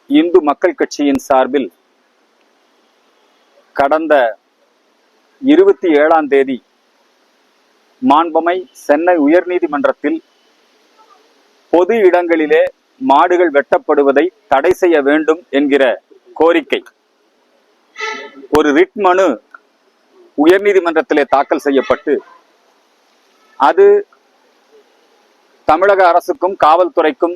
இந்து மக்கள் கட்சியின் சார்பில் கடந்த 27ஆம் தேதி மாண்பமை சென்னை உயர்நீதிமன்றத்தில் பொது இடங்களிலே மாடுகள் வெட்டப்படுவதை தடை செய்ய வேண்டும் என்கிற கோரிக்கை ஒரு ரிட் மனு உயர்நீதிமன்றத்திலே தாக்கல் செய்யப்பட்டு அது தமிழக அரசுக்கும் காவல்துறைக்கும்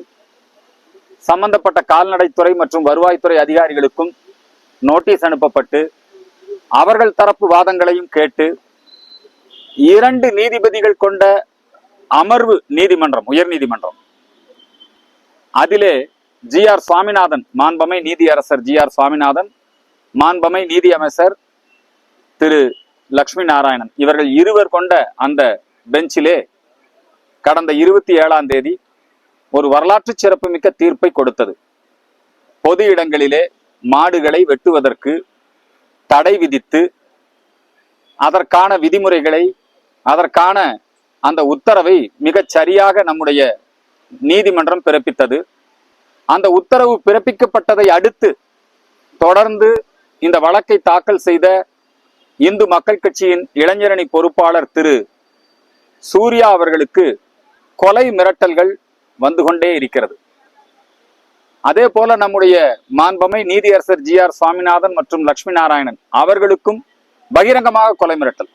சம்பந்தப்பட்ட கால்நடைத்துறை மற்றும் வருவாய்த்துறை அதிகாரிகளுக்கும் நோட்டீஸ் அனுப்பப்பட்டு அவர்கள் தரப்பு வாதங்களையும் கேட்டு 2 நீதிபதிகள் கொண்ட அமர்வு நீதிமன்றம் உயர்நீதிமன்றம் அதிலே ஜி.ஆர். சுவாமிநாதன் மாண்பமை நீதியரசர் ஜி.ஆர். சுவாமிநாதன், மாண்பமை நீதி அமைச்சர் திரு லட்சுமி நாராயணன் இவர்கள் இருவர் கொண்ட அந்த பெஞ்சிலே கடந்த 27ஆம் தேதி ஒரு வரலாற்று சிறப்புமிக்க தீர்ப்பை கொடுத்தது. பொது இடங்களிலே மாடுகளை வெட்டுவதற்கு தடை விதித்து அதற்கான விதிமுறைகளை அதற்கான அந்த உத்தரவை மிகச் சரியாக நம்முடைய நீதிமன்றம் பிறப்பித்தது. அந்த உத்தரவு பிறப்பிக்கப்பட்டதை அடுத்து தொடர்ந்து இந்த வழக்கை தாக்கல் செய்த இந்து மக்கள் கட்சியின் இளைஞரணி பொறுப்பாளர் திரு சூர்யா அவர்களுக்கு கொலை மிரட்டல்கள் வந்து கொண்டே இருக்கிறது. அதே போல நம்முடைய மாண்பமை நீதியரசர் ஜி.ஆர். சுவாமிநாதன் மற்றும் லட்சுமி நாராயணன் அவர்களுக்கும் பகிரங்கமாக கொலை மிரட்டல்.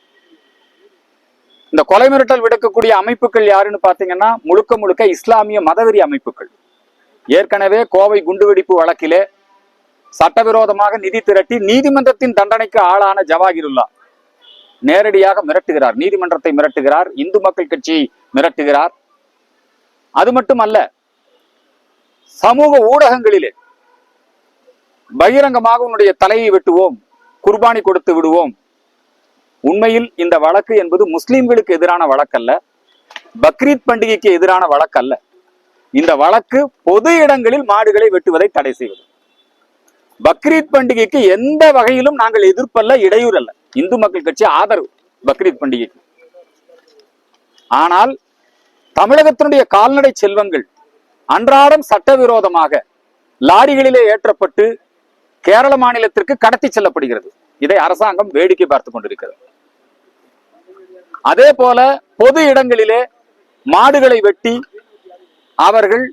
இந்த கொலை மிரட்டல் விடுக்கக்கூடிய அமைப்புகள் யாருன்னு பாத்தீங்கன்னா முழுக்க முழுக்க இஸ்லாமிய மதவெறி அமைப்புகள். ஏற்கனவே கோவை குண்டுவெடிப்பு வழக்கிலே சட்டவிரோதமாக நிதி திரட்டி நீதிமன்றத்தின் தண்டனைக்கு ஆளான ஜவாஹிருல்லா நேரடியாக மிரட்டுகிறார், நீதிமன்றத்தை மிரட்டுகிறார், இந்து மக்கள் கட்சியை மிரட்டுகிறார். அது மட்டுமல்ல, சமூக ஊடகங்களிலே பகிரங்கமாக உன்னுடைய தலையை வெட்டுவோம், குர்பானி கொடுத்து விடுவோம். உண்மையில் இந்த வழக்கு என்பது முஸ்லிம்களுக்கு எதிரான வழக்கல்ல, பக்ரீத் பண்டிகைக்கு எதிரான வழக்கல்ல. இந்த வழக்கு பொது இடங்களில் மாடுகளை வெட்டுவதை தடை செய்வது. பக்ரீத் பண்டிகைக்கு எந்த வகையிலும் நாங்கள் எதிர்ப்பல்ல, இடையூறு அல்ல. இந்து மக்கள் கட்சி ஆதரவு பக்ரீத் பண்டிகைக்கு. ஆனால் தமிழகத்தினுடைய கால்நடை செல்வங்கள் அன்றாடம் சட்டவிரோதமாக லாரிகளிலே ஏற்றப்பட்டு கேரள மாநிலத்திற்கு கடத்தி செல்லப்படுகிறது. இதை அரசாங்கம் வேடிக்கை பார்த்து கொண்டிருக்கிறது. அதே போல பொது இடங்களிலே மாடுகளை வெட்டி அவர்கள்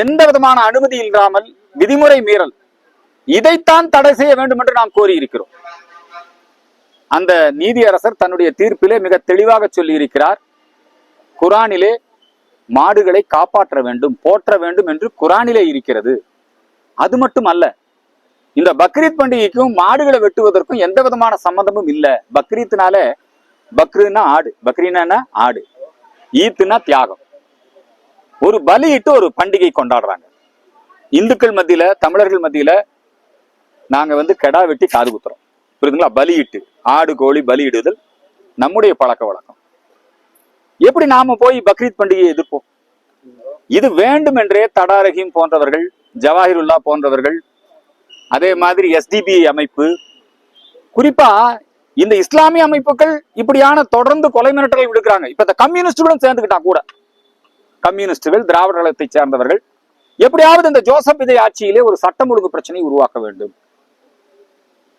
எந்த விதமான அனுமதி இல்லாமல் விதிமுறை மீறல், இதைத்தான் தடை செய்ய வேண்டும் என்று நாம் கோரியிருக்கிறோம். அந்த நீதியரசர் தன்னுடைய தீர்ப்பிலே மிக தெளிவாக சொல்லி இருக்கிறார். குரானிலே மாடுகளை காப்பாற்ற வேண்டும், போற்ற வேண்டும் என்று குரானிலே இருக்கிறது. அது மட்டும் அல்ல, இந்த பக்ரீத் பண்டிகைக்கும் மாடுகளை வெட்டுவதற்கும் எந்த விதமான சம்பந்தமும் இல்லை. பக்ரீத்னால பக்ருன்னா ஆடு, பக்ரீனா ஆடு, ஈத்துனா தியாகம். ஒரு பலியிட்டு ஒரு பண்டிகை கொண்டாடுறாங்க. இந்துக்கள் மத்தியில, தமிழர்கள் மத்தியில நாங்க கெடா வெட்டி காது குத்துறோம், புரியுதுங்களா? பலியிட்டு ஆடு கோழி பலியிடுதல் நம்முடைய பழக்க வழக்கம். எப்படி நாம போய் பக்ரீத் பண்டிகையை எதிர்ப்போம்? இது வேண்டும் என்றே தடா ரஹீம் போன்றவர்கள், ஜவாஹிருல்லா போன்றவர்கள், அதே மாதிரி எஸ்டிபி அமைப்பு, குறிப்பா இந்த இஸ்லாமிய அமைப்புகள் இப்படியான தொடர்ந்து கொலை மிரட்டலை விடுக்கிறாங்க. இப்ப இந்த கம்யூனிஸ்டுகளும் சேர்ந்துக்கிட்டா கூட, கம்யூனிஸ்டுகள் திராவிட கழகத்தை சேர்ந்தவர்கள் எப்படியாவது இந்த ஜோசப் விஜய் ஆட்சியிலே ஒரு சட்டம் ஒழுங்கு பிரச்சனை உருவாக்க வேண்டும்,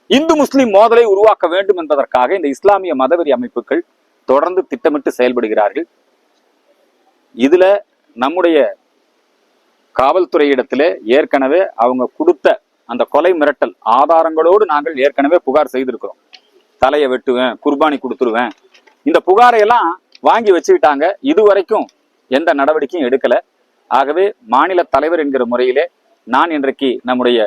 இந்து முஸ்லிம் மோதலை உருவாக்க வேண்டும் என்பதற்காக இந்த இஸ்லாமிய மதவெறி அமைப்புகள் தொடர்ந்து திட்டமிட்டு செயல்படுகிறார்கள். இதுல நம்முடைய காவல்துறையிடத்திலே ஏற்கனவே அவங்க கொடுத்த அந்த கொலை மிரட்டல் ஆதாரங்களோடு நாங்கள் ஏற்கனவே புகார் செய்திருக்கிறோம். தலையை வெட்டுவேன், குர்பானி கொடுத்துருவேன், இந்த புகாரை எல்லாம் வாங்கி வச்சுக்கிட்டாங்க. இதுவரைக்கும் எந்த நடவடிக்கையும் எடுக்கல. ஆகவே மாநில தலைவர் என்கிற முறையிலே நான் இன்றைக்கு நம்முடைய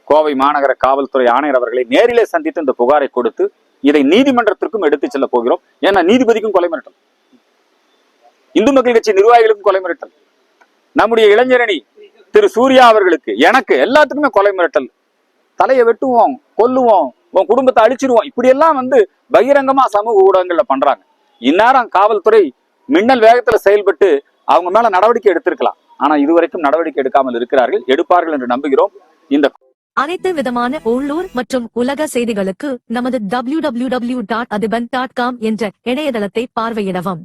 கோவை மாநகர காவல்துறை ஆணையர் அவர்களை நேரிலே சந்தித்து இந்த புகாரை கொடுத்து இதை நீதிமன்றத்திற்கும் எடுத்து செல்ல போகிறோம். ஏன்னா நீதிபதிக்கும் கொலை மிரட்டல், இந்து மக்கள் கட்சி நிர்வாகிகளுக்கும் கொலை மிரட்டல், நம்முடைய இளைஞரணி திரு சூர்யா அவர்களுக்கு, எனக்கு எல்லாத்துக்குமே கொலை மிரட்டல். தலையை வெட்டுவோம், கொல்லுவோம், உன் குடும்பத்தை அழிச்சிருவோம், இப்படி எல்லாம் பகிரங்கமா சமூக ஊடகங்கள்ல பண்றாங்க. இந்நேரம் காவல்துறை மின்னல் வேகத்துல செயல்பட்டு அவங்க மேல நடவடிக்கை எடுத்திருக்கலாம். ஆனா இதுவரைக்கும் நடவடிக்கை எடுக்காமல் இருக்கிறார்கள். எடுப்பார்கள் என்று நம்புகிறோம். இந்த அனைத்து விதமான உள்ளூர் மற்றும் உலக செய்திகளுக்கு நமது www.adiban.com என்ற இணையதளத்தை பார்வையிடவும்.